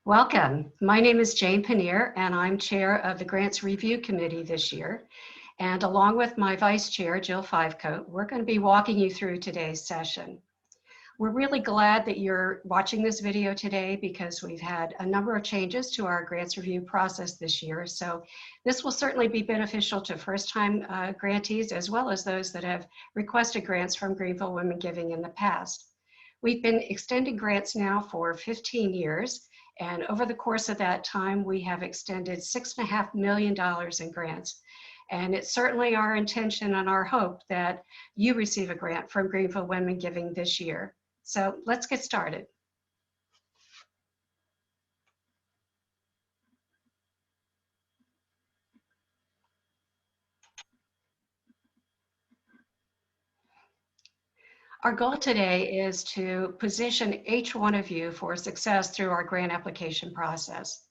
Welcome. My name is Jane Paneer, and I'm chair of the Grants Review Committee this year. And along with my vice chair, Jill Fivecoat, we're going to be walking you through today's session. We're really glad that you're watching this video today because we've had a number of changes to our grants review process this year. So this will certainly be beneficial to first-time grantees as well as those that have requested grants from Greenville Women Giving in the past. We've been extending grants now for 15 years. And over the course of that time, we have extended $6.5 million in grants. And it's certainly our intention and our hope that you receive a grant from Greenville Women Giving this year. So let's get started. Our goal today is to position each one of you for success through our grant application process.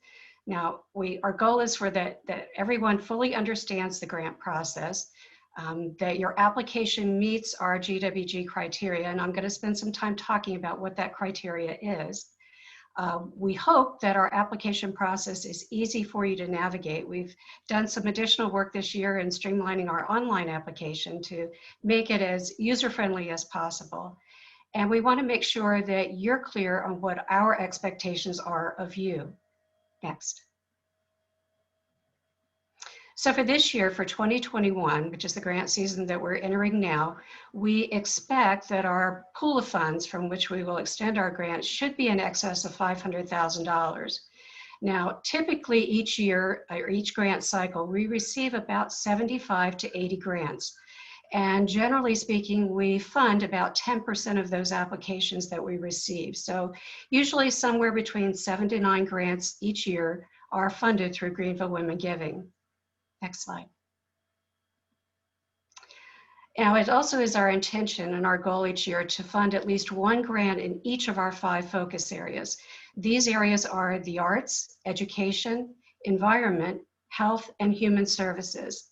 Now, our goal is that everyone fully understands the grant process, that your application meets our GWG criteria, and I'm going to spend some time talking about what that criteria is. We hope that our application process is easy for you to navigate. We've done some additional work this year in streamlining our online application to make it as user-friendly as possible. And we want to make sure that you're clear on what our expectations are of you. Next. So for this year, for 2021, which is the grant season that we're entering now, we expect that our pool of funds from which we will extend our grants should be in excess of $500,000. Now, typically each year, or each grant cycle, we receive about 75 to 80 grants. And generally speaking, we fund about 10% of those applications that we receive. So usually somewhere between 7 to 9 grants each year are funded through Greenville Women Giving. Next slide. Now, it also is our intention and our goal each year to fund at least one grant in each of our 5 focus areas. These areas are the arts, education, environment, health, and human services.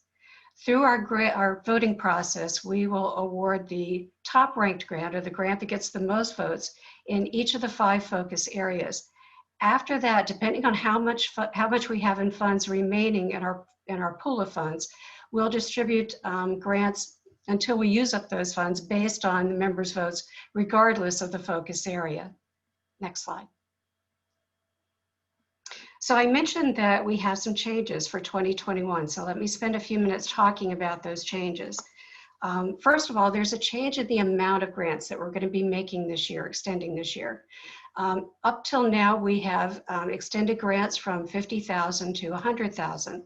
Through our voting process, we will award the top ranked grant, or the grant that gets the most votes, in each of the 5 focus areas. After that, depending on how much we have in funds remaining in our pool of funds, we'll distribute grants until we use up those funds based on the members' votes, regardless of the focus area. Next slide. So I mentioned that we have some changes for 2021, so let me spend a few minutes talking about those changes. First of all, there's a change in the amount of grants that we're going to be making this year, extending this year. Up till now, we have extended grants from $50,000 to $100,000.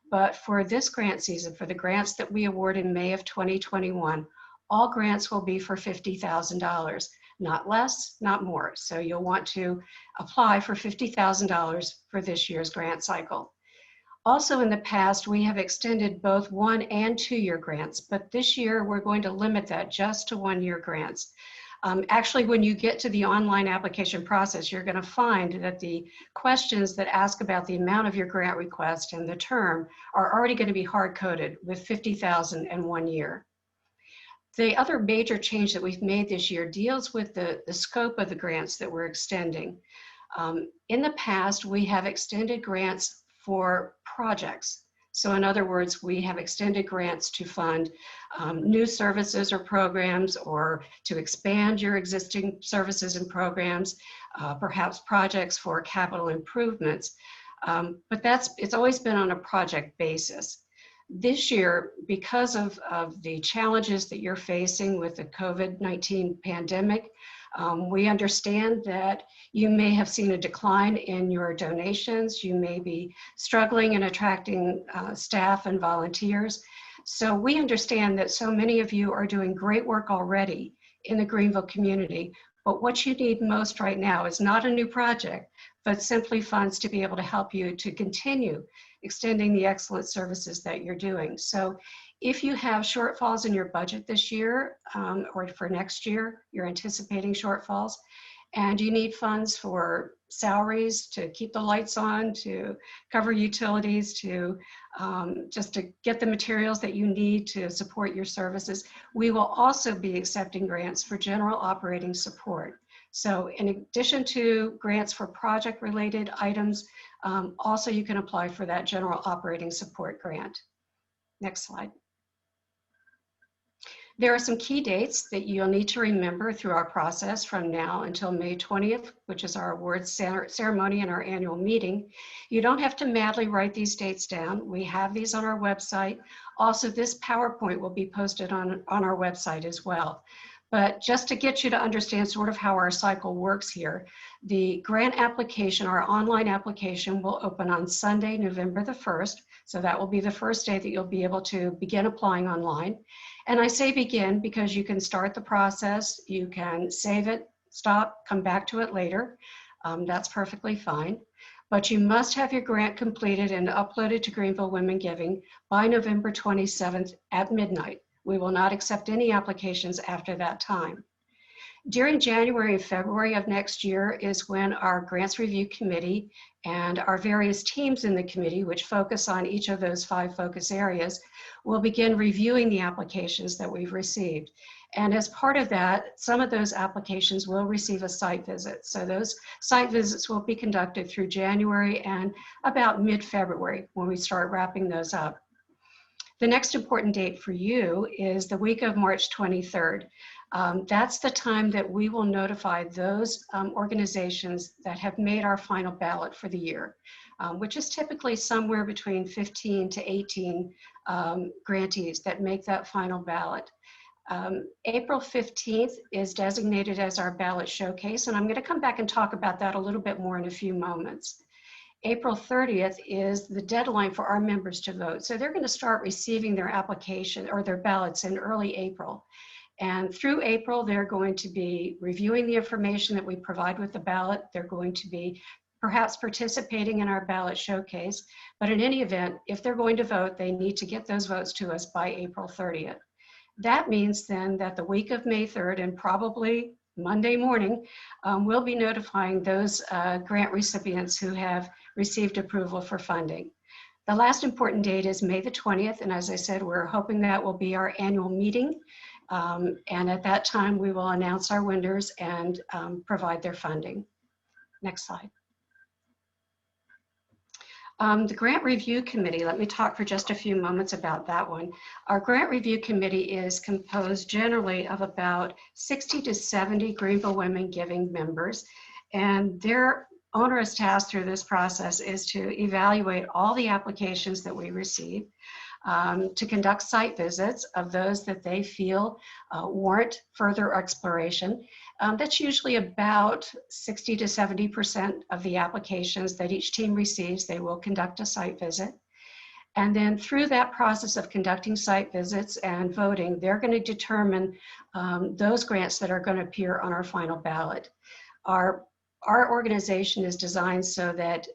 But for this grant season, for the grants that we award in May of 2021, all grants will be for $50,000, not less, not more. So you'll want to apply for $50,000 for this year's grant cycle. Also in the past, we have extended both 1 and 2 year grants, but this year we're going to limit that just to 1 year grants. Actually, when you get to the online application process, you're going to find that the questions that ask about the amount of your grant request and the term are already going to be hard-coded with $50,000 and 1 year. The other major change that we've made this year deals with the scope of the grants that we're extending. In the past, we have extended grants for projects. So in other words, we have extended grants to fund new services or programs, or to expand your existing services and programs, perhaps projects for capital improvements. But it's always been on a project basis. This year, because of the challenges that you're facing with the COVID-19 pandemic, we understand that you may have seen a decline in your donations. You may be struggling in attracting staff and volunteers. So we understand that so many of you are doing great work already in the Greenville community, but what you need most right now is not a new project, but simply funds to be able to help you to continue extending the excellent services that you're doing. So if you have shortfalls in your budget this year or for next year, you're anticipating shortfalls, and you need funds for salaries, to keep the lights on, to cover utilities, to just to get the materials that you need to support your services, we will also be accepting grants for general operating support. So in addition to grants for project-related items, also you can apply for that general operating support grant. Next slide. There are some key dates that you'll need to remember through our process from now until May 20th, which is our awards ceremony and our annual meeting. You don't have to madly write these dates down. We have these on our website. Also, this PowerPoint will be posted on our website as well. But just to get you to understand sort of how our cycle works here, the grant application, our online application, will open on Sunday, November the 1st. So that will be the first day that you'll be able to begin applying online. And I say begin because you can start the process, you can save it, stop, come back to it later. That's perfectly fine. But you must have your grant completed and uploaded to Greenville Women Giving by November 27th at midnight. We will not accept any applications after that time. During January and February of next year is when our Grants Review Committee and our various teams in the committee, which focus on each of those 5 focus areas, will begin reviewing the applications that we've received. And as part of that, some of those applications will receive a site visit. So those site visits will be conducted through January and about mid-February when we start wrapping those up. The next important date for you is the week of March 23rd. That's the time that we will notify those organizations that have made our final ballot for the year, which is typically somewhere between 15 to 18 grantees that make that final ballot. April 15th is designated as our ballot showcase, and I'm going to come back and talk about that a little bit more in a few moments. April 30th is the deadline for our members to vote. So they're going to start receiving their application or their ballots in early April. And through April, they're going to be reviewing the information that we provide with the ballot. They're going to be perhaps participating in our ballot showcase. But in any event, if they're going to vote, they need to get those votes to us by April 30th. That means then that the week of May 3rd and probably Monday morning, we'll be notifying those grant recipients who have received approval for funding. The last important date is May the 20th, and as I said, we're hoping that will be our annual meeting. And at that time, we will announce our winners and provide their funding. Next slide. The Grant Review Committee, let me talk for just a few moments about that one. Our Grant Review Committee is composed generally of about 60 to 70 Greenville Women Giving members, and their onerous task through this process is to evaluate all the applications that we receive, to conduct site visits of those that they feel warrant further exploration. That's usually about 60 to 70% of the applications that each team receives. They will conduct a site visit. And then through that process of conducting site visits and voting, they're going to determine those grants that are going to appear on our final ballot. Our organization is designed so that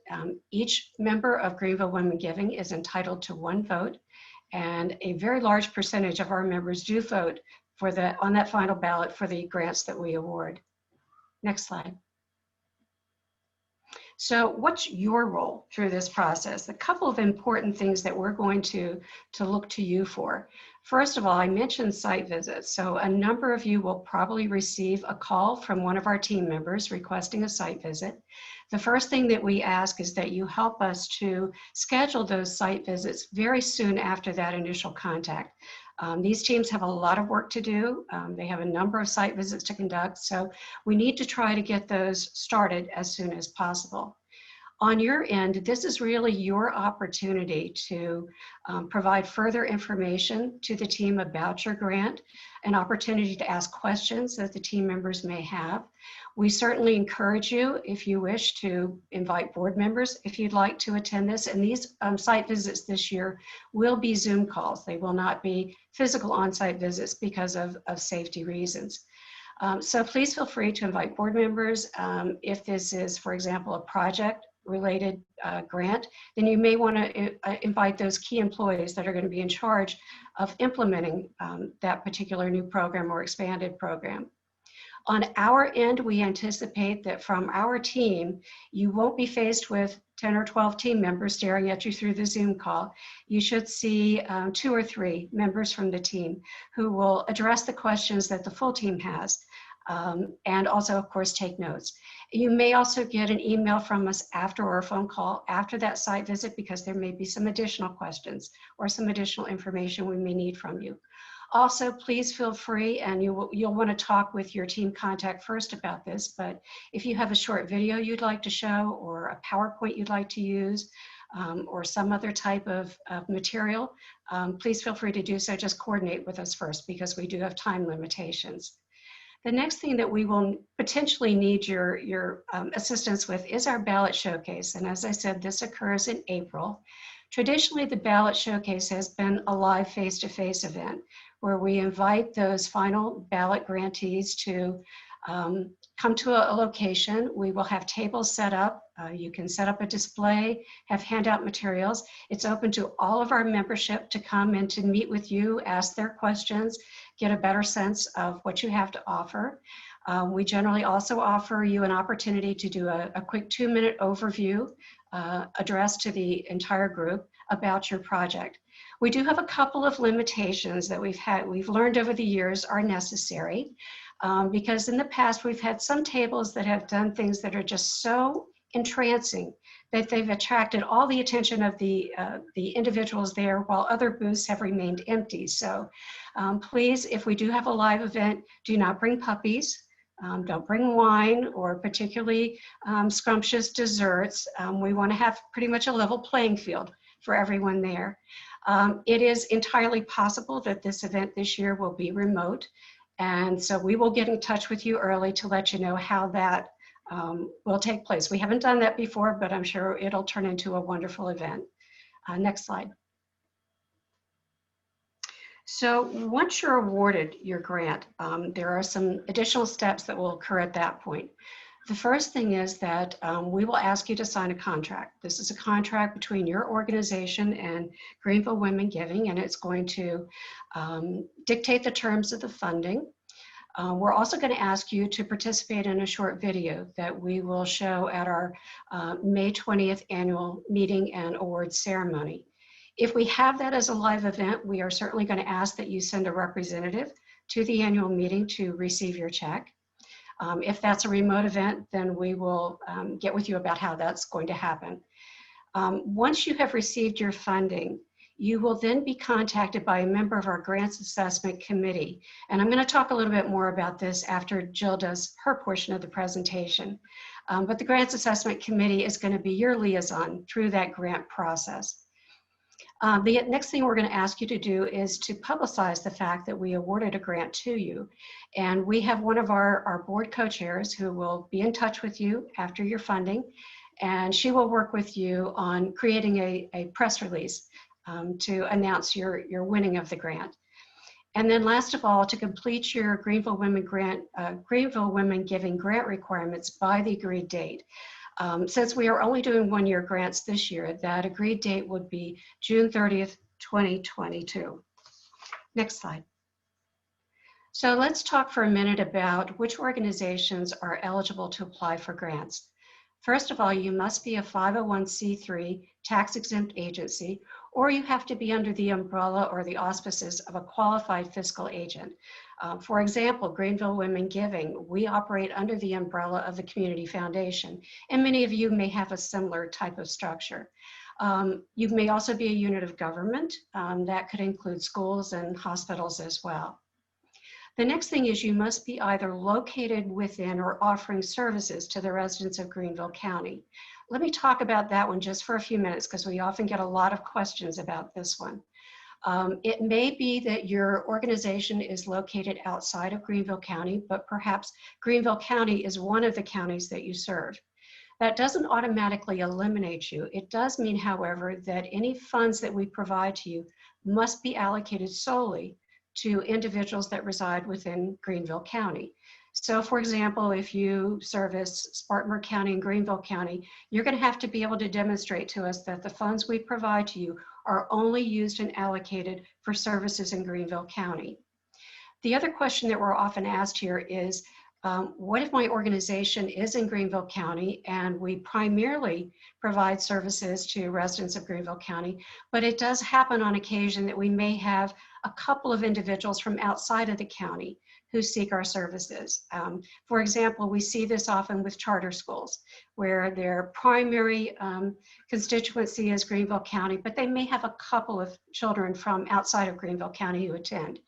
each member of Greenville Women Giving is entitled to 1 vote, and a very large percentage of our members do vote for on that final ballot for the grants that we award. Next slide. So what's your role through this process? A couple of important things that we're going to look to you for. First of all, I mentioned site visits. So a number of you will probably receive a call from one of our team members requesting a site visit. The first thing that we ask is that you help us to schedule those site visits very soon after that initial contact. These teams have a lot of work to do. They have a number of site visits to conduct, so we need to try to get those started as soon as possible. On your end, this is really your opportunity to provide further information to the team about your grant, an opportunity to ask questions that the team members may have. We certainly encourage you, if you wish, to invite board members if you'd like to attend this. And these site visits this year will be Zoom calls. They will not be physical on-site visits because of safety reasons. So please feel free to invite board members. If this is, for example, a project-related grant, then you may want to invite those key employees that are going to be in charge of implementing that particular new program or expanded program. On our end, we anticipate that from our team, you won't be faced with 10 or 12 team members staring at you through the Zoom call. You should see 2 or 3 members from the team who will address the questions that the full team has. and also, of course, take notes. You may also get an email from us after or a phone call after that site visit because there may be some additional questions or some additional information we may need from you. Also, please feel free, and you'll want to talk with your team contact first about this, but if you have a short video you'd like to show or a PowerPoint you'd like to use or some other type of material, please feel free to do so. Just coordinate with us first because we do have time limitations. The next thing that we will potentially need your assistance with is our ballot showcase. And as I said, this occurs in April. Traditionally, the ballot showcase has been a live face-to-face event where we invite those final ballot grantees to come to a location. We will have tables set up. You can set up a display, have handout materials. It's open to all of our membership to come and to meet with you, ask their questions, get a better sense of what you have to offer. We generally also offer you an opportunity to do a quick 2-minute overview address to the entire group about your project. We do have a couple of limitations that we've learned over the years are necessary because in the past we've had some tables that have done things that are just so entrancing that they've attracted all the attention of the individuals there while other booths have remained empty. So please, if we do have a live event, do not bring puppies. Don't bring wine or particularly scrumptious desserts. We want to have pretty much a level playing field for everyone there. It is entirely possible that this event this year will be remote. And so we will get in touch with you early to let you know how that will take place. We haven't done that before, but I'm sure it'll turn into a wonderful event. Next slide. So once you're awarded your grant, there are some additional steps that will occur at that point. The first thing is that we will ask you to sign a contract. This is a contract between your organization and Greenville Women Giving, and it's going to dictate the terms of the funding. We're also going to ask you to participate in a short video that we will show at our May 20th annual meeting and awards ceremony. If we have that as a live event, we are certainly going to ask that you send a representative to the annual meeting to receive your check. If that's a remote event, then we will get with you about how that's going to happen. Once you have received your funding, you will then be contacted by a member of our Grants Assessment Committee. And I'm going to talk a little bit more about this after Jill does her portion of the presentation. But the Grants Assessment Committee is going to be your liaison through that grant process. The next thing we're going to ask you to do is to publicize the fact that we awarded a grant to you. And we have one of our board co-chairs who will be in touch with you after your funding, and she will work with you on creating a press release to announce your winning of the grant. And then last of all, to complete your Greenville Women Giving grant requirements by the agreed date. Since we are only doing 1-year grants this year, that agreed date would be June 30th, 2022. Next slide. So let's talk for a minute about which organizations are eligible to apply for grants. First of all, you must be a 501c3 tax-exempt agency, or you have to be under the umbrella or the auspices of a qualified fiscal agent. For example, Greenville Women Giving, we operate under the umbrella of the Community Foundation, and many of you may have a similar type of structure. You may also be a unit of government. That could include schools and hospitals as well. The next thing is you must be either located within or offering services to the residents of Greenville County. Let me talk about that one just for a few minutes because we often get a lot of questions about this one. It may be that your organization is located outside of Greenville County, but perhaps Greenville County is one of the counties that you serve. That doesn't automatically eliminate you. It does mean, however, that any funds that we provide to you must be allocated solely to individuals that reside within Greenville County. So for example, if you service Spartanburg County and Greenville County, you're going to have to be able to demonstrate to us that the funds we provide to you are only used and allocated for services in Greenville County. The other question that we're often asked here is, what if my organization is in Greenville County and we primarily provide services to residents of Greenville County, but it does happen on occasion that we may have a couple of individuals from outside of the county who seek our services. For example, we see this often with charter schools where their primary constituency is Greenville County, but they may have a couple of children from outside of Greenville County who attend.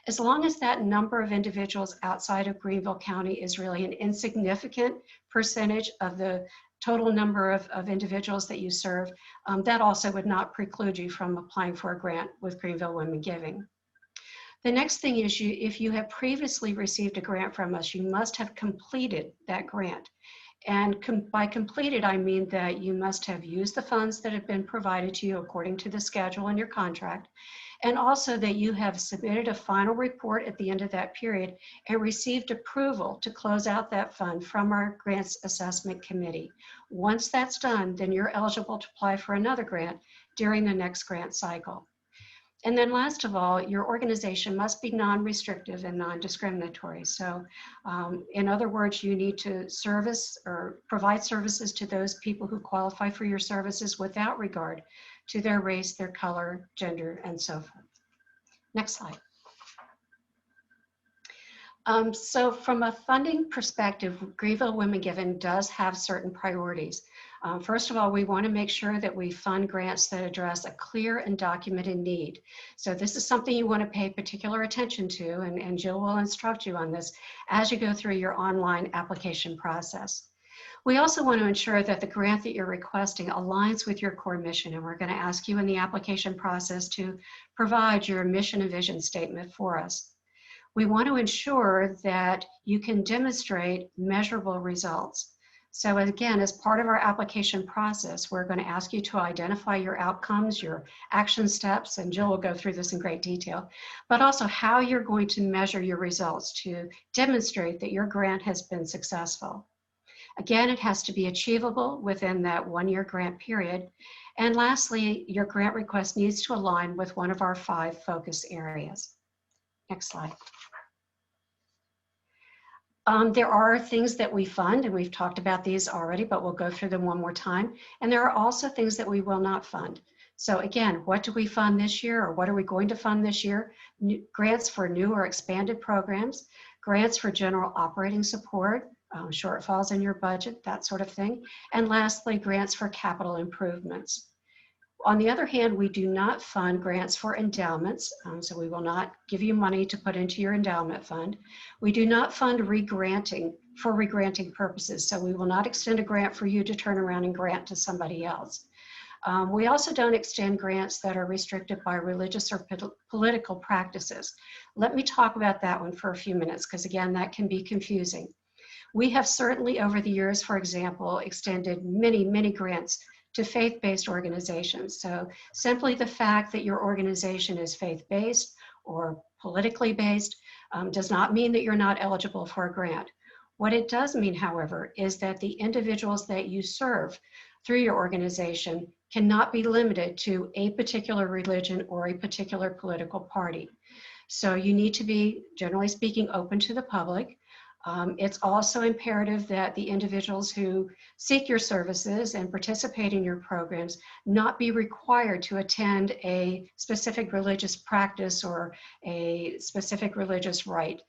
As long as that number of individuals outside of Greenville County is really an insignificant percentage of the total number of individuals that you serve, that also would not preclude you from applying for a grant with Greenville Women Giving. The next thing is if you have previously received a grant from us, you must have completed that grant. And by completed, I mean that you must have used the funds that have been provided to you according to the schedule in your contract, and also that you have submitted a final report at the end of that period and received approval to close out that fund from our Grants Assessment Committee. Once that's done, then you're eligible to apply for another grant during the next grant cycle. And then last of all, your organization must be non-restrictive and non-discriminatory. So in other words, you need to service or provide services to those people who qualify for your services without regard to their race, their color, gender, and so forth. Next slide. So from a funding perspective, Greenville Women Giving does have certain priorities. First of all, we want to make sure that we fund grants that address a clear and documented need. So this is something you want to pay particular attention to, and Jill will instruct you on this as you go through your online application process. We also want to ensure that the grant that you're requesting aligns with your core mission, and we're going to ask you in the application process to provide your mission and vision statement for us. We want to ensure that you can demonstrate measurable results. So again, as part of our application process, we're going to ask you to identify your outcomes, your action steps, and Jill will go through this in great detail, but also how you're going to measure your results to demonstrate that your grant has been successful. Again, it has to be achievable within that one-year grant period. And lastly, your grant request needs to align with one of our 5 focus areas. Next slide. There are things that we fund, and we've talked about these already, but we'll go through them one more time. And there are also things that we will not fund. So again, what do we fund this year, or what are we going to fund this year? Grants for new or expanded programs, grants for general operating support, shortfalls in your budget, that sort of thing. And lastly, grants for capital improvements. On the other hand, we do not fund grants for endowments, so we will not give you money to put into your endowment fund. We do not fund regranting for regranting purposes, so we will not extend a grant for you to turn around and grant to somebody else. We also don't extend grants that are restricted by religious or political practices. Let me talk about that one for a few minutes, because again, that can be confusing. We have certainly over the years, for example, extended many grants to faith-based organizations. So simply the fact that your organization is faith-based or politically based does not mean that you're not eligible for a grant. What it does mean, however, is that the individuals that you serve through your organization cannot be limited to a particular religion or a particular political party. So you need to be, generally speaking, open to the public. It's also imperative that the individuals who seek your services and participate in your programs not be required to attend a specific religious practice or a specific religious rite.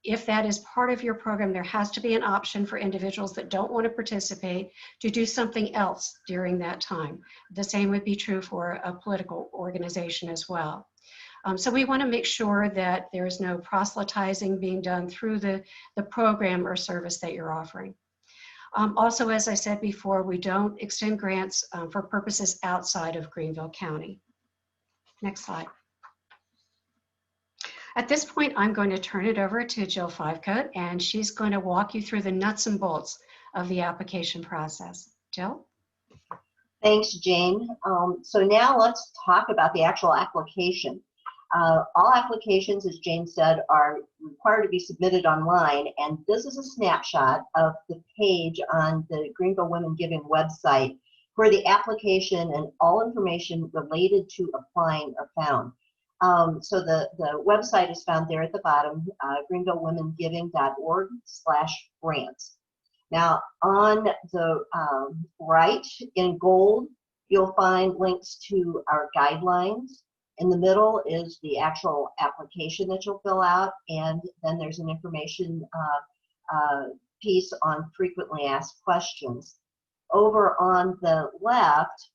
If that is part of your program, there has to be an option for individuals that don't want to participate to do something else during that time. The same would be true for a political organization as well. So we want to make sure that there is no proselytizing being done through the program or service that you're offering. Also, as I said before, we don't extend grants for purposes outside of Greenville County. Next slide. At this point, I'm going to turn it over to Jill Fivecoat, and she's going to walk you through the nuts and bolts of the application process. Jill? Thanks, Jane. So now let's talk about the actual application. All applications, as Jane said, are required to be submitted online, and this is a snapshot of the page on the Greenville Women Giving website where the application and all information related to applying are found. So the website is found there at the bottom, greenvillewomengiving.org/grants. Now on the right in gold, you'll find links to our guidelines. In the middle is the actual application that you'll fill out, and then there's an information piece on frequently asked questions. Over on the left,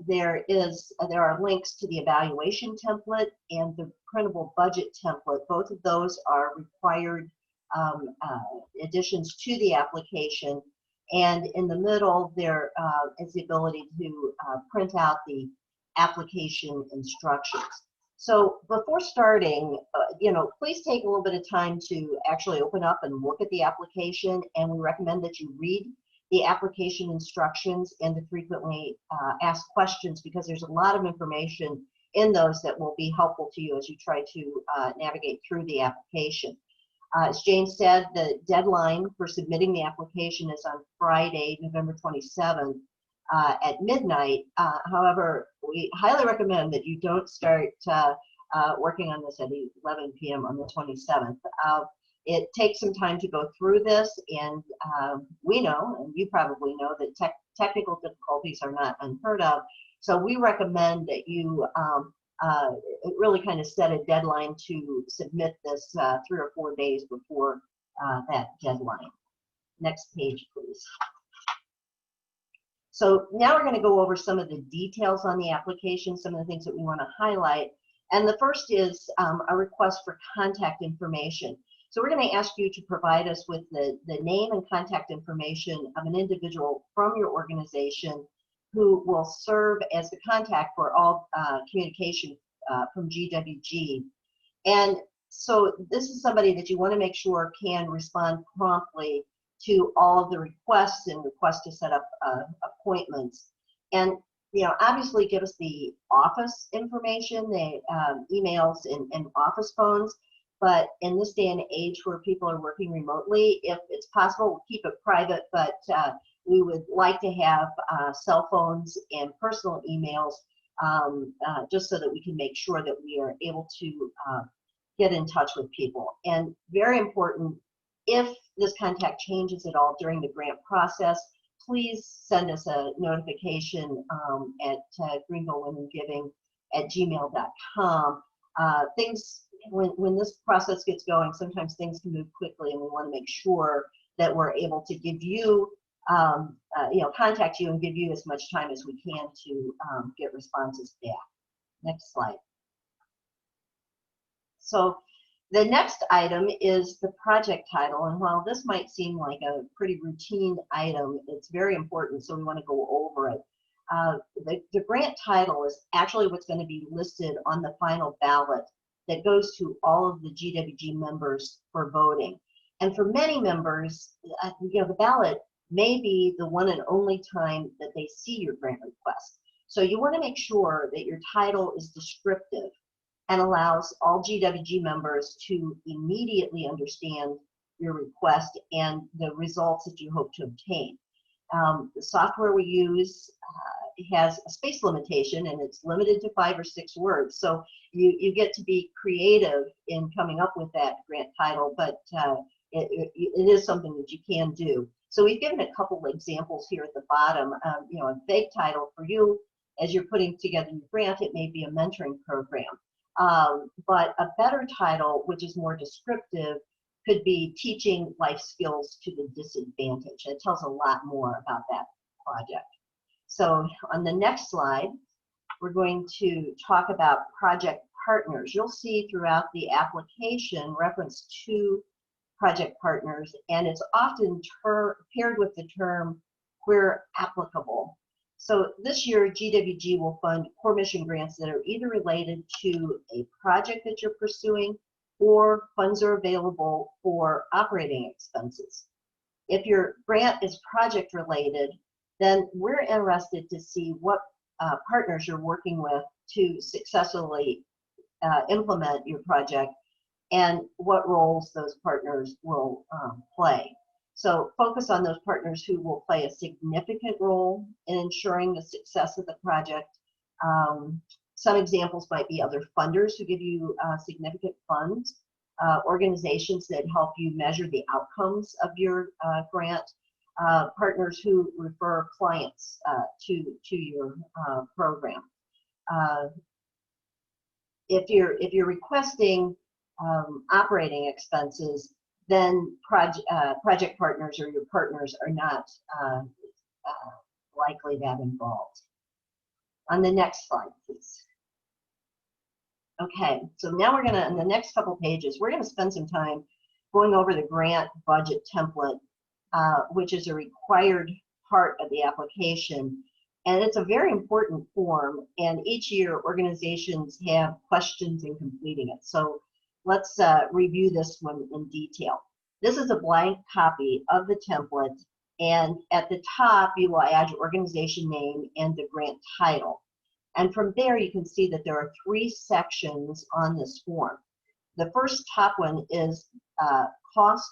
there are links to the evaluation template and the printable budget template. Both of those are required additions to the application. And in the middle, there is the ability to print out the application instructions. So before starting, please take a little bit of time to actually open up and look at the application, and we recommend that you read the application instructions and the frequently asked questions, because there's a lot of information in those that will be helpful to you as you try to navigate through the application. As Jane said, the deadline for submitting the application is on Friday, November 27th at midnight. However, we highly recommend that you don't start working on this at 11 p.m. on the 27th. It takes some time to go through this, and we know, and you probably know, that technical difficulties are not unheard of. So we recommend that you really kind of set a deadline to submit this 3 or 4 days before that deadline. Next page, please. So now we're going to go over some of the details on the application, some of the things that we want to highlight. And the first is a request for contact information. So we're going to ask you to provide us with the name and contact information of an individual from your organization who will serve as the contact for all communication from GWG. And so this is somebody that you want to make sure can respond promptly to all of the requests and requests to set up appointments. And obviously give us the office information, the emails and office phones. But in this day and age where people are working remotely, if it's possible, we'll keep it private, but we would like to have cell phones and personal emails just so that we can make sure that we are able to get in touch with people. And very important, if this contact changes at all during the grant process, please send us a notification at greenvillewomengiving@gmail.com. When this process gets going, sometimes things can move quickly, and we want to make sure that we're able to give you, contact you and give you as much time as we can to get responses back. Next slide. So the next item is the project title, and while this might seem like a pretty routine item, it's very important, so we want to go over it. The grant title is actually what's going to be listed on the final ballot that goes to all of the GWG members for voting. And for many members, the ballot may be the one and only time that they see your grant request. So you want to make sure that your title is descriptive and allows all GWG members to immediately understand your request and the results that you hope to obtain. The software we use has a space limitation, and it's limited to 5 or 6 words. So you get to be creative in coming up with that grant title, but it is something that you can do. So we've given a couple examples here at the bottom. A vague title for you, as you're putting together your grant, it may be a mentoring program. But a better title, which is more descriptive, could be teaching life skills to the disadvantaged. It tells a lot more about that project. So on the next slide, we're going to talk about project partners. You'll see throughout the application reference to project partners, and it's often paired with the term where applicable. So this year, GWG will fund core mission grants that are either related to a project that you're pursuing, or funds are available for operating expenses. If your grant is project related, then we're interested to see what partners you're working with to successfully implement your project and what roles those partners will play. So focus on those partners who will play a significant role in ensuring the success of the project. Some examples might be other funders who give you significant funds, organizations that help you measure the outcomes of your grant, partners who refer clients to your program. If you're requesting operating expenses, then project partners or your partners are not likely that involved. On the next slide, please. Okay, so now we're gonna, in the next couple pages, we're gonna spend some time going over the grant budget template, which is a required part of the application. And it's a very important form, and each year organizations have questions in completing it. So let's review this one in detail. This is a blank copy of the template, and at the top you will add your organization name and the grant title. And from there you can see that there are 3 sections on this form. The first top one is cost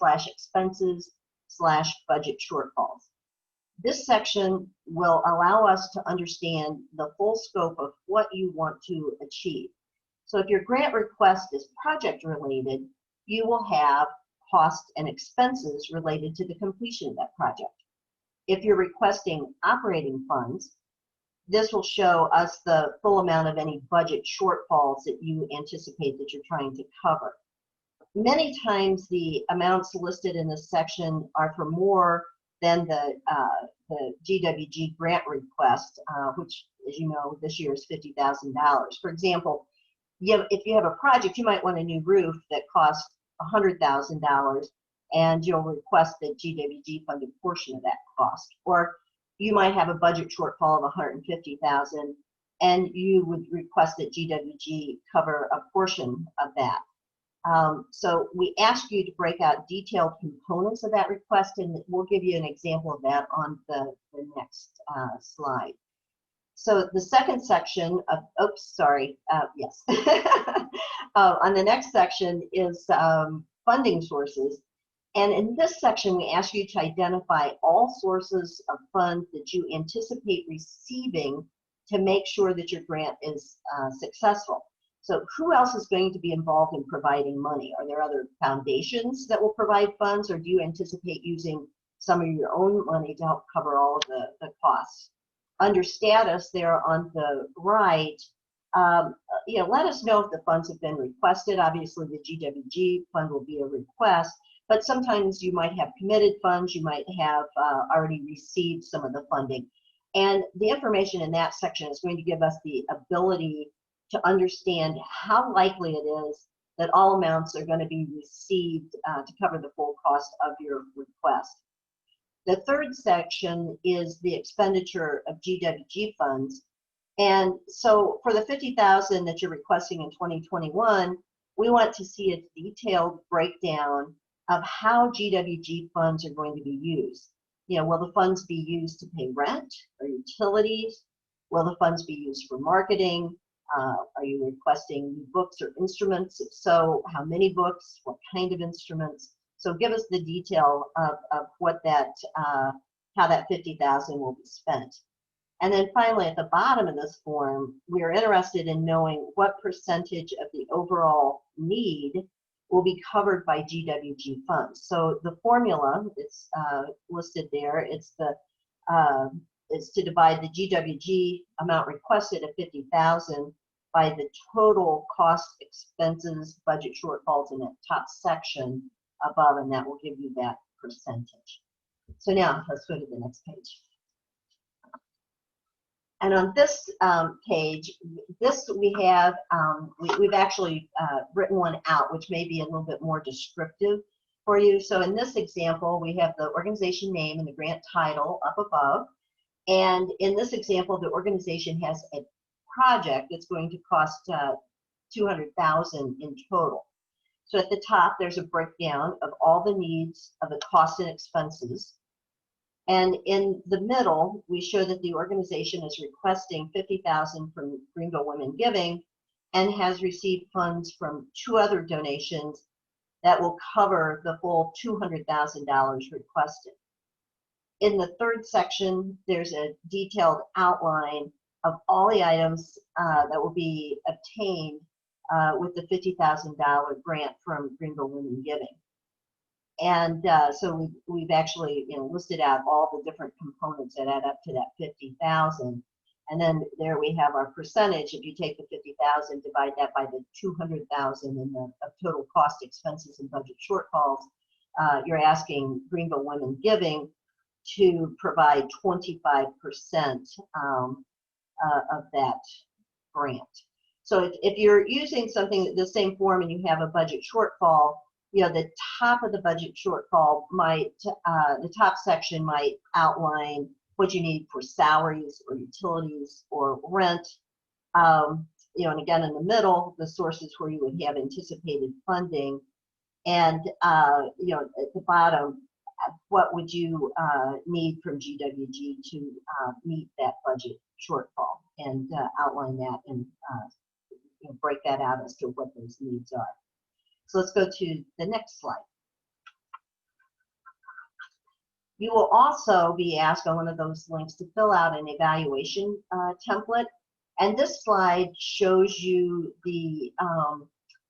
/ expenses / budget shortfalls. This section will allow us to understand the full scope of what you want to achieve. So if your grant request is project related, you will have costs and expenses related to the completion of that project. If you're requesting operating funds, this will show us the full amount of any budget shortfalls that you anticipate that you're trying to cover. Many times the amounts listed in this section are for more than the GWG grant request, which, as you know, this year is $50,000. For example, if you have a project, you might want a new roof that costs $100,000, and you'll request that GWG fund a portion of that cost. Or you might have a budget shortfall of $150,000, and you would request that GWG cover a portion of that. So we ask you to break out detailed components of that request, and we'll give you an example of that on the next slide. So the second section of, oops, sorry, yes. On the next section is funding sources. And in this section, we ask you to identify all sources of funds that you anticipate receiving to make sure that your grant is successful. So who else is going to be involved in providing money? Are there other foundations that will provide funds, or do you anticipate using some of your own money to help cover all of the costs? Under status there on the right, let us know if the funds have been requested. Obviously the GWG fund will be a request, but sometimes you might have committed funds, you might have already received some of the funding. And the information in that section is going to give us the ability to understand how likely it is that all amounts are going to be received to cover the full cost of your request. The third section is the expenditure of GWG funds. And so for the $50,000 that you're requesting in 2021, we want to see a detailed breakdown of how GWG funds are going to be used. Will the funds be used to pay rent or utilities? Will the funds be used for marketing? Are you requesting new books or instruments? If so, how many books? What kind of instruments? So give us the detail of what that, how that $50,000 will be spent. And then finally, at the bottom of this form, we are interested in knowing what percentage of the overall need will be covered by GWG funds. So the formula that's listed there, it's to divide the GWG amount requested at $50,000 by the total cost, expenses, budget shortfalls in that top section above, and that will give you that percentage. So now let's go to the next page. And on this page, we have, we've actually written one out, which may be a little bit more descriptive for you. So in this example, we have the organization name and the grant title up above. And in this example, the organization has a project that's going to cost $200,000 in total. So at the top, there's a breakdown of all the needs of the costs and expenses. And in the middle, we show that the organization is requesting $50,000 from Greenville Women Giving and has received funds from 2 other donations that will cover the full $200,000 requested. In the third section, there's a detailed outline of all the items that will be obtained with the $50,000 grant from Greenville Women Giving. And so we've actually listed out all the different components that add up to that $50,000. And then there we have our percentage. If you take the 50,000, divide that by the 200,000 in the of total cost, expenses, and budget shortfalls, you're asking Greenville Women Giving to provide 25% of that grant. So if you're using something, the same form, and you have a budget shortfall, you know, the top of the budget shortfall might, the top section might outline what you need for salaries or utilities or rent. You know, and again, in the middle, the sources where you would have anticipated funding. And, you know, at the bottom, what would you need from GWG to meet that budget shortfall, and outline that and you know, break that out as to what those needs are. So let's go to the next slide. You will also be asked on one of those links to fill out an evaluation template. And this slide shows you the,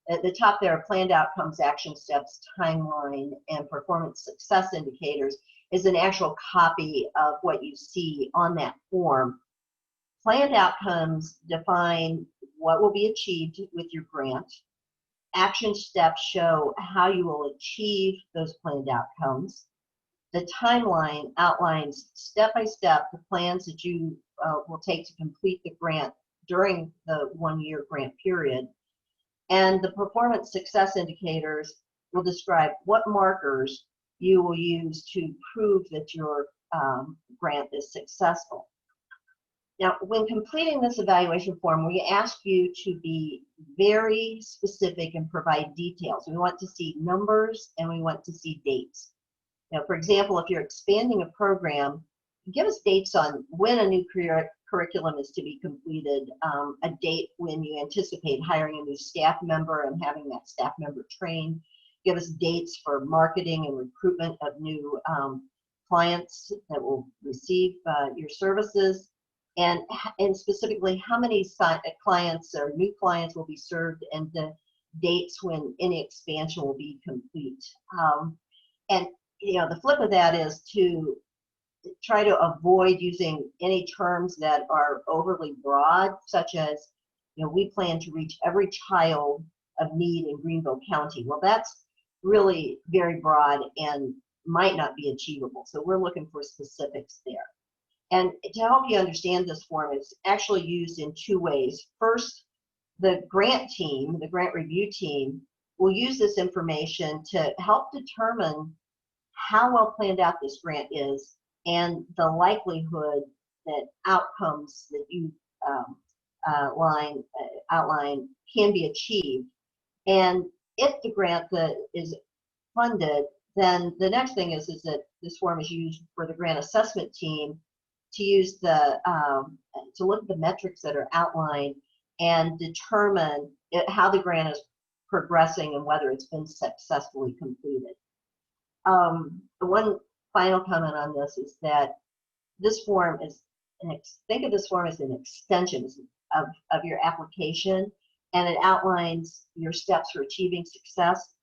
at the top there, planned outcomes, action steps, timeline, and performance success indicators is an actual copy of what you see on that form. Planned outcomes define what will be achieved with your grant. Action steps show how you will achieve those planned outcomes. The timeline outlines step-by-step the plans that you will take to complete the grant during the one-year grant period. And the performance success indicators will describe what markers you will use to prove that your grant is successful. Now, when completing this evaluation form, we ask you to be very specific and provide details. We want to see numbers and we want to see dates. Now, for example, if you're expanding a program, give us dates on when a new curriculum is to be completed, a date when you anticipate hiring a new staff member and having that staff member trained. Give us dates for marketing and recruitment of new clients that will receive your services. And specifically, how many clients or new clients will be served, and the dates when any expansion will be complete. And you know, the flip of that is to try to avoid using any terms that are overly broad, such as, you know, we plan to reach every child of need in Greenville County. Well, that's really very broad and might not be achievable. So we're looking for specifics there. And to help you understand this form, it's actually used in two ways. First, the grant team, the grant review team, will use this information to help determine how well planned out this grant is and the likelihood that outcomes that you outline can be achieved. And if the grant that is funded, then the next thing is that this form is used for the grant assessment team to use the to look at the metrics that are outlined and determine how the grant is progressing and whether it's been successfully completed. The one final comment on this is that this form is, think of this form as an extension of your application, and it outlines your steps for achieving success.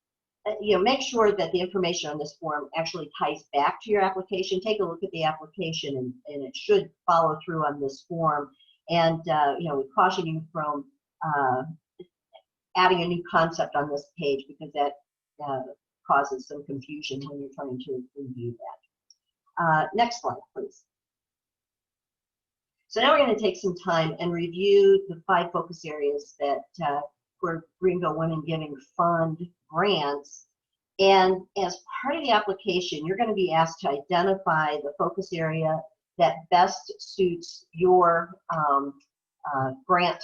You know, make sure that the information on this form actually ties back to your application. Take a look at the application, and it should follow through on this form. And you know, we caution you from adding a new concept on this page, because that causes some confusion when you're trying to review that. Next slide, please. So now we're going to take some time and review the 5 focus areas that for Greenville Women Giving Fund grants. And as part of the application, you're going to be asked to identify the focus area that best suits your grant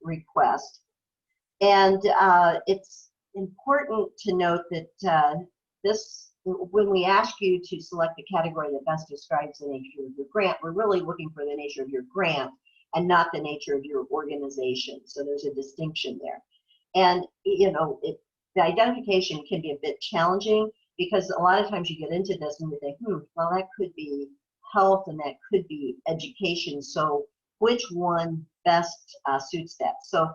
request. And it's important to note that when we ask you to select the category that best describes the nature of your grant, we're really looking for the nature of your grant and not the nature of your organization. So there's a distinction there. And you know, the identification can be a bit challenging, because a lot of times you get into this and you think, well, that could be health and that could be education. So which one best suits that? So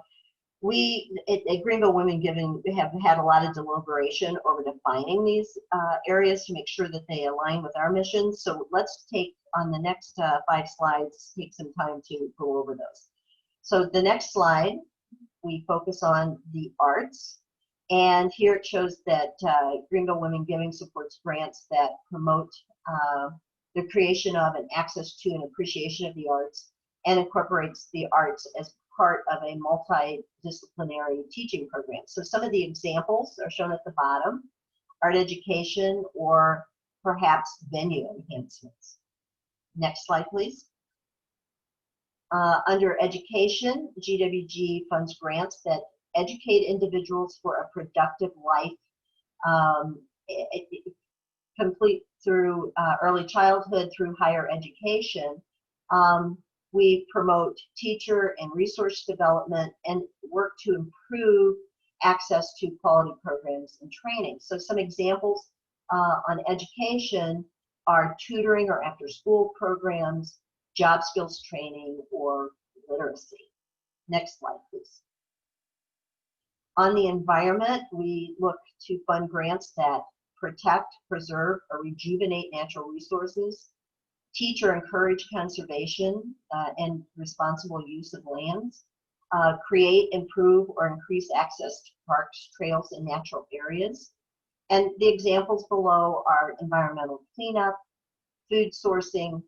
We at Greenville Women Giving have had a lot of deliberation over defining these areas to make sure that they align with our mission. So let's take, on the next 5 slides, take some time to go over those. So the next slide, we focus on the arts. And here it shows that Greenville Women Giving supports grants that promote the creation of and access to and appreciation of the arts, and incorporates the arts as part of a multidisciplinary teaching program. So some of the examples are shown at the bottom: art education, or perhaps venue enhancements. Next slide, please. Under education, GWG funds grants that educate individuals for a productive life, complete through early childhood through higher education. We promote teacher and resource development and work to improve access to quality programs and training. So some examples on education are tutoring or after-school programs, job skills training, or literacy. Next slide, please. On the environment, we look to fund grants that protect, preserve, or rejuvenate natural resources, teach or encourage conservation and responsible use of lands, create, improve, or increase access to parks, trails, and natural areas. And the examples below are environmental cleanup, food sourcing,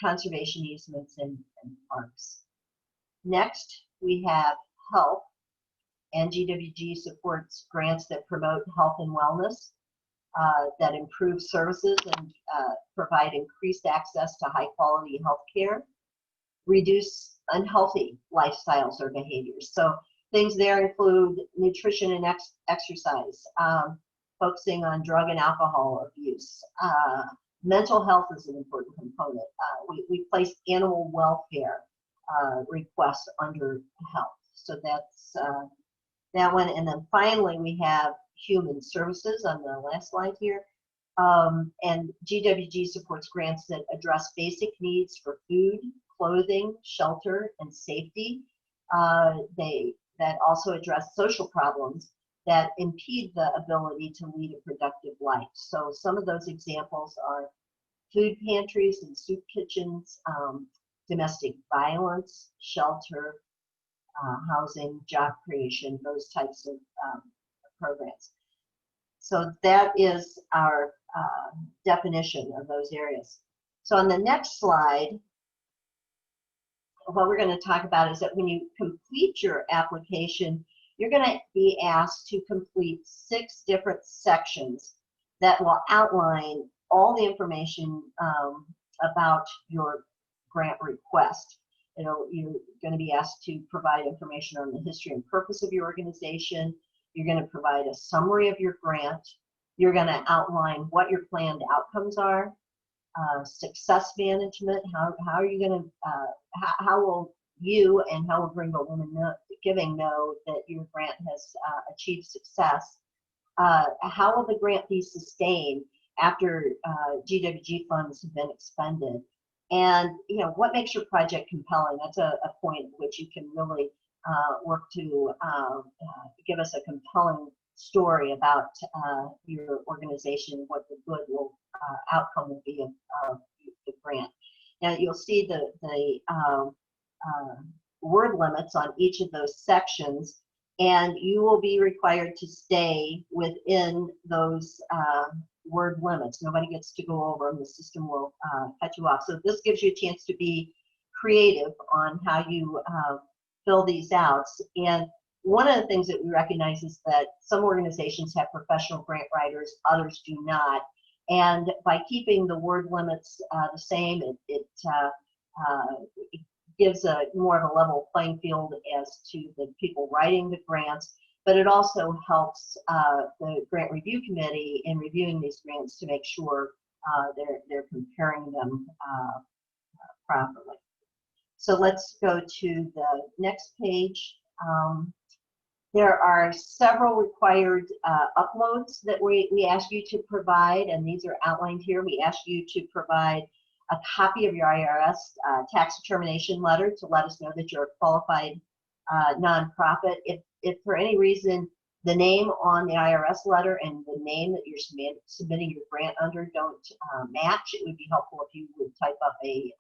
conservation easements, and parks. Next, we have health, and GWG supports grants that promote health and wellness, that improve services and provide increased access to high quality health care, reduce unhealthy lifestyles or behaviors. So things there include nutrition and exercise, focusing on drug and alcohol abuse. Mental health is an important component. We place animal welfare requests under health. So that's that one. And then finally, we have human services on the last slide here. And GWG supports grants that address basic needs for food, clothing, shelter, and safety. That also address social problems that impede the ability to lead a productive life. So some of those examples are food pantries and soup kitchens, domestic violence, shelter, housing, job creation, those types of programs. So that is our definition of those areas. So on the next slide, what we're going to talk about is that when you complete your application, you're going to be asked to complete 6 different sections that will outline all the information about your grant request. You're going to be asked to provide information on the history and purpose of your organization. You're going to provide a summary of your grant. You're going to outline what your planned outcomes are. Success management, how are you going to, how will you and how will Greenville Women Giving know that your grant has achieved success? How will the grant be sustained after GWG funds have been expended? And what makes your project compelling? That's a point at which you can really work to give us a compelling story about your organization, what the good outcome will be of the grant. Now you'll see the word limits on each of those sections, and you will be required to stay within those word limits. Nobody gets to go over them. The system will cut you off. So this gives you a chance to be creative on how you fill these out. And one of the things that we recognize is that some organizations have professional grant writers, others do not. And by keeping the word limits the same, it gives a more of a level playing field as to the people writing the grants, but it also helps the grant review committee in reviewing these grants to make sure they're comparing them properly. So let's go to the next page. There are several required uploads that we ask you to provide, and these are outlined here. We ask you to provide a copy of your IRS tax determination letter to let us know that you're a qualified nonprofit. If for any reason the name on the IRS letter and the name that you're submitting your grant under don't match, it would be helpful if you would type up a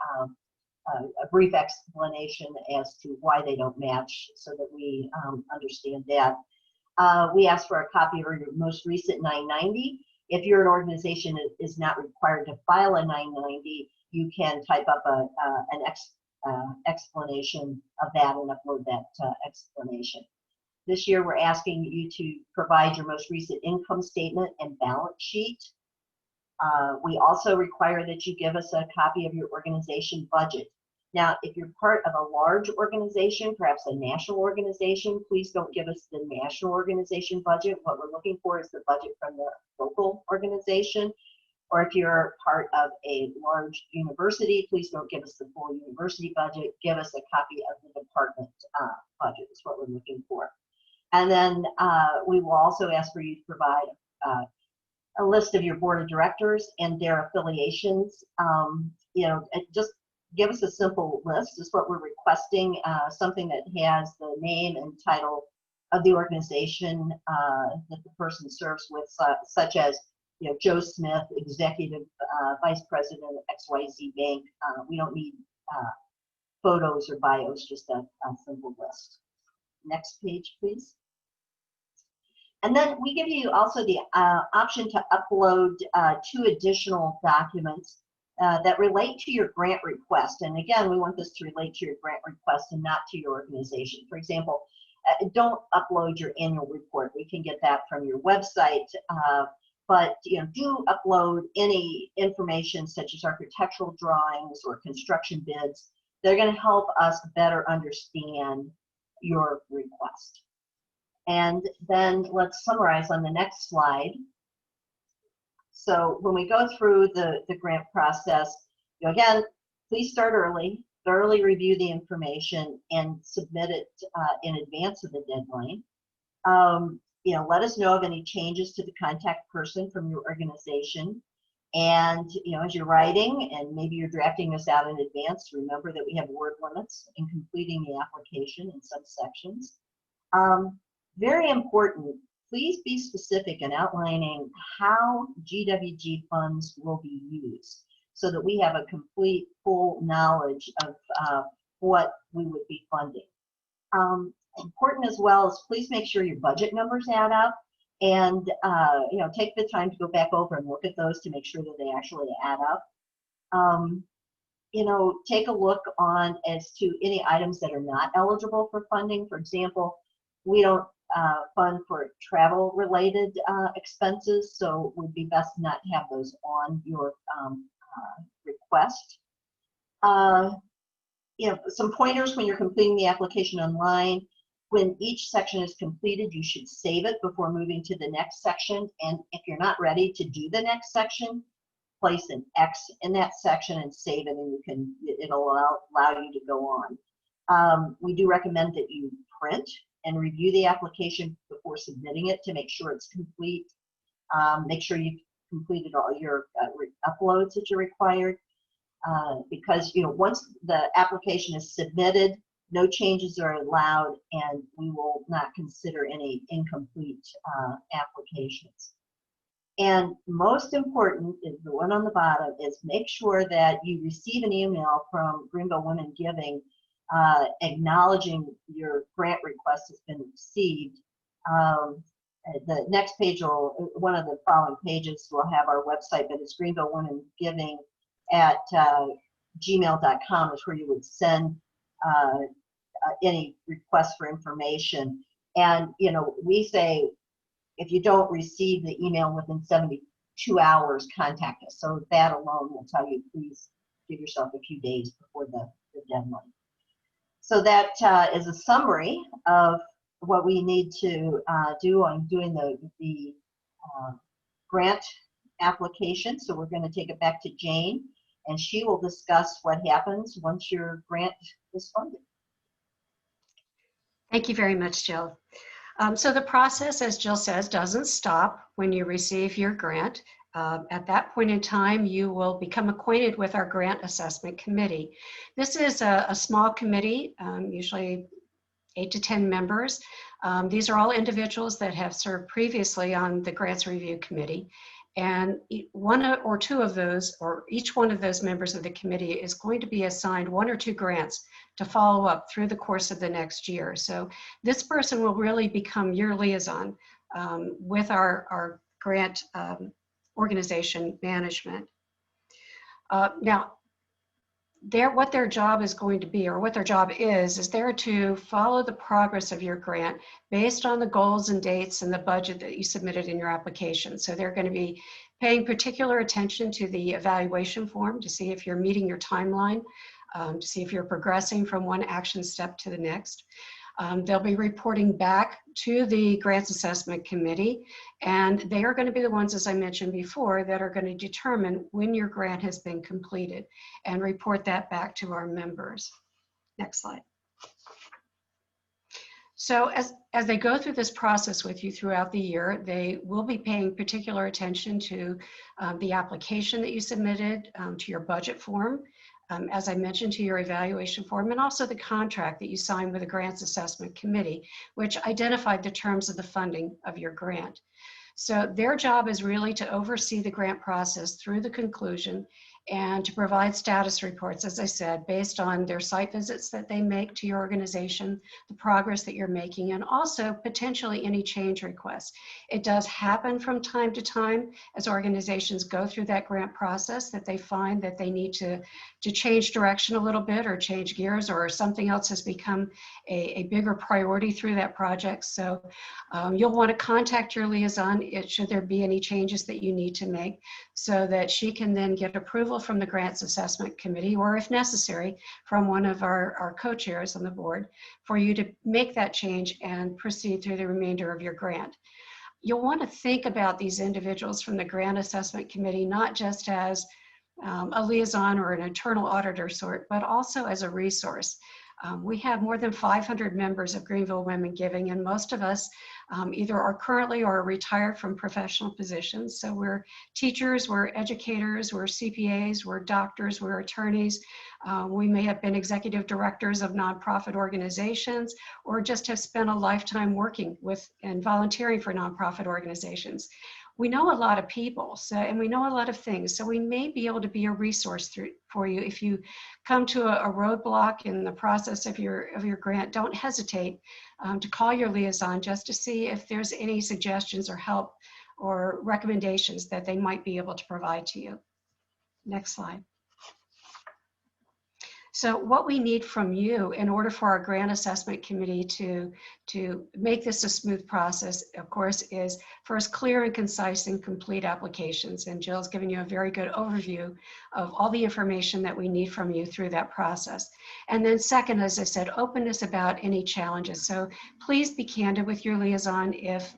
brief explanation as to why they don't match so that we understand that. We ask for a copy of your most recent 990. If you're an organization that is not required to file a 990, you can type up an explanation of that and upload that explanation. This year, we're asking you to provide your most recent income statement and balance sheet. We also require that you give us a copy of your organization budget. Now, if you're part of a large organization, perhaps a national organization, please don't give us the national organization budget. What we're looking for is the budget from the local organization. Or if you're part of a large university, please don't give us the full university budget. Give us a copy of the department budget is what we're looking for. And then we will also ask for you to provide a list of your board of directors and their affiliations. Just give us a simple list is what we're requesting, something that has the name and title of the organization that the person serves with, such as Joe Smith, Executive Vice President of XYZ Bank. We don't need photos or bios, just a simple list. Next page, please. And then we give you also the option to upload 2 additional documents that relate to your grant request. And again, we want this to relate to your grant request and not to your organization. For example, don't upload your annual report. We can get that from your website. But do upload any information such as architectural drawings or construction bids. They're going to help us better understand your request. And then let's summarize on the next slide. So when we go through the grant process, again, please start early, thoroughly review the information, and submit it in advance of the deadline. Let us know of any changes to the contact person from your organization. And as you're writing, and maybe you're drafting this out in advance, remember that we have word limits in completing the application in subsections. Very important, please be specific in outlining how GWG funds will be used so that we have a complete, full knowledge of what we would be funding. Important as well is please make sure your budget numbers add up, and take the time to go back over and look at those to make sure that they actually add up. Take a look on as to any items that are not eligible for funding. For example, we don't fund for travel related expenses, so it would be best not to have those on your request. Some pointers when you're completing the application online. When each section is completed, you should save it before moving to the next section. And if you're not ready to do the next section, place an X in that section and save it, and it'll allow you to go on. We do recommend that you print and review the application before submitting it to make sure it's complete. Make sure you've completed all your uploads that you're required. Because once the application is submitted, no changes are allowed, and we will not consider any incomplete applications. And most important is the one on the bottom, is make sure that you receive an email from Greenville Women Giving acknowledging your grant request has been received. The next page, one of the following pages will have our website, but it's Greenville Women Giving at gmail.com is where you would send any requests for information. And we say if you don't receive the email within 72 hours, contact us. So that alone will tell you, please give yourself a few days before the deadline. So that is a summary of what we need to do on doing the grant application. So we're going to take it back to Jane, and she will discuss what happens once your grant is funded. Thank you very much, Jill. So the process, as Jill says, doesn't stop when you receive your grant. At that point in time, you will become acquainted with our Grant Assessment Committee. This is a small committee, usually 8 to 10 members. These are all individuals that have served previously on the Grants Review Committee. And one or two of those, or each one of those members of the committee is going to be assigned 1 or 2 grants to follow up through the course of the next year. So this person will really become your liaison with our grant organization management. Now, what their job is going to be, or what their job is they're to follow the progress of your grant based on the goals and dates and the budget that you submitted in your application. So they're going to be paying particular attention to the evaluation form to see if you're meeting your timeline, to see if you're progressing from one action step to the next. They'll be reporting back to the Grants Assessment Committee, and they are going to be the ones, as I mentioned before, that are going to determine when your grant has been completed and report that back to our members. Next slide. So as they go through this process with you throughout the year, they will be paying particular attention to the application that you submitted, to your budget form, as I mentioned, to your evaluation form, and also the contract that you signed with the Grants Assessment Committee, which identified the terms of the funding of your grant. So their job is really to oversee the grant process through the conclusion and to provide status reports, as I said, based on their site visits that they make to your organization, the progress that you're making, and also potentially any change requests. It does happen from time to time as organizations go through that grant process that they find that they need to change direction a little bit or change gears, or something else has become a bigger priority through that project. So you'll want to contact your liaison should there be any changes that you need to make, so that she can then get approval from the Grants Assessment Committee, or if necessary, from one of our co-chairs on the board, for you to make that change and proceed through the remainder of your grant. You'll want to think about these individuals from the Grant Assessment Committee not just as a liaison or an internal auditor sort, but also as a resource. We have more than 500 members of Greenville Women Giving, and most of us either are currently or are retired from professional positions. So we're teachers, we're educators, we're CPAs, we're doctors, we're attorneys. We may have been executive directors of nonprofit organizations, or just have spent a lifetime working with and volunteering for nonprofit organizations. We know a lot of people, and we know a lot of things, so we may be able to be a resource for you. If you come to a roadblock in the process of your grant, don't hesitate to call your liaison just to see if there's any suggestions or help or recommendations that they might be able to provide to you. Next slide. So what we need from you in order for our Grant Assessment Committee to make this a smooth process, of course, is first clear and concise and complete applications. And Jill's given you a very good overview of all the information that we need from you through that process. And then second, as I said, openness about any challenges. So please be candid with your liaison if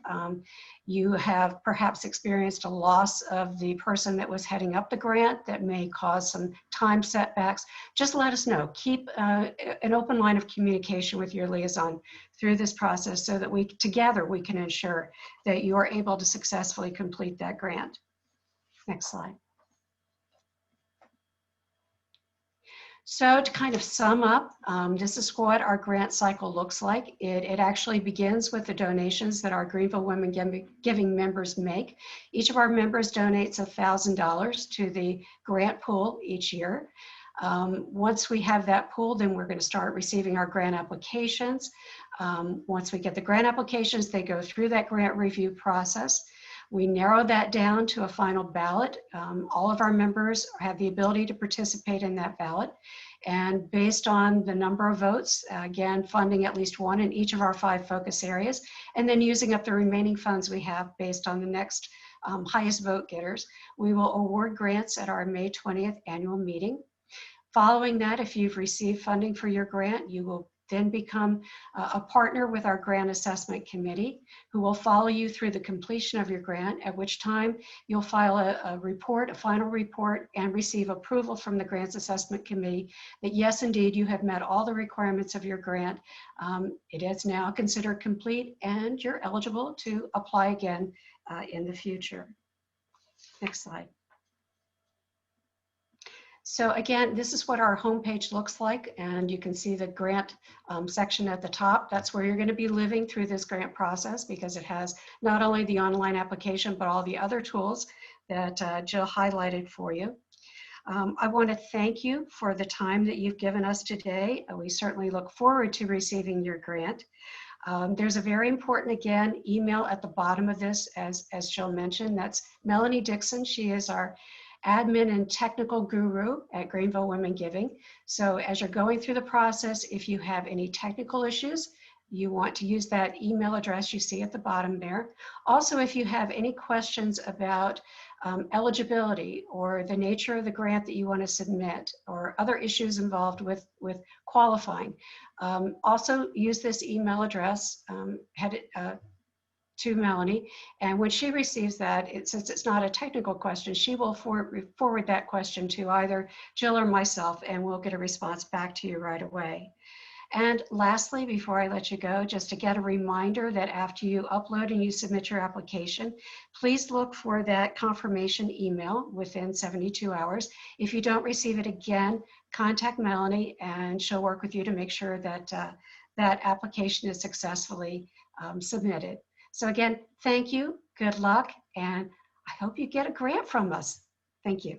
you have perhaps experienced a loss of the person that was heading up the grant that may cause some time setbacks. Just let us know. Keep an open line of communication with your liaison through this process, so that together we can ensure that you are able to successfully complete that grant. Next slide. So to kind of sum up, this is what our grant cycle looks like. It actually begins with the donations that our Greenville Women Giving members make. Each of our members donates $1,000 to the grant pool each year. Once we have that pool, then we're going to start receiving our grant applications. Once we get the grant applications, they go through that grant review process. We narrow that down to a final ballot. All of our members have the ability to participate in that ballot. And based on the number of votes, again, funding at least one in each of our 5 focus areas, and then using up the remaining funds we have based on the next highest vote getters, we will award grants at our May 20th annual meeting. Following that, if you've received funding for your grant, you will then become a partner with our Grant Assessment Committee, who will follow you through the completion of your grant, at which time you'll file a final report, and receive approval from the Grants Assessment Committee that yes, indeed, you have met all the requirements of your grant. It is now considered complete, and you're eligible to apply again in the future. Next slide. So again, this is what our homepage looks like, and you can see the grant section at the top. That's where you're going to be living through this grant process, because it has not only the online application, but all the other tools that Jill highlighted for you. I want to thank you for the time that you've given us today. We certainly look forward to receiving your grant. There's a very important, again, email at the bottom of this, as Jill mentioned. That's Melanie Dixon. She is our admin and technical guru at Greenville Women Giving. So as you're going through the process, if you have any technical issues, you want to use that email address you see at the bottom there. Also, if you have any questions about eligibility or the nature of the grant that you want to submit, or other issues involved with qualifying, also use this email address headed to Melanie, and when she receives that, since it's not a technical question, she will forward that question to either Jill or myself, and we'll get a response back to you right away. And lastly, before I let you go, just to get a reminder that after you upload and you submit your application, please look for that confirmation email within 72 hours. If you don't receive it again, contact Melanie and she'll work with you to make sure that that application is successfully submitted. So again, thank you, good luck, and I hope you get a grant from us. Thank you.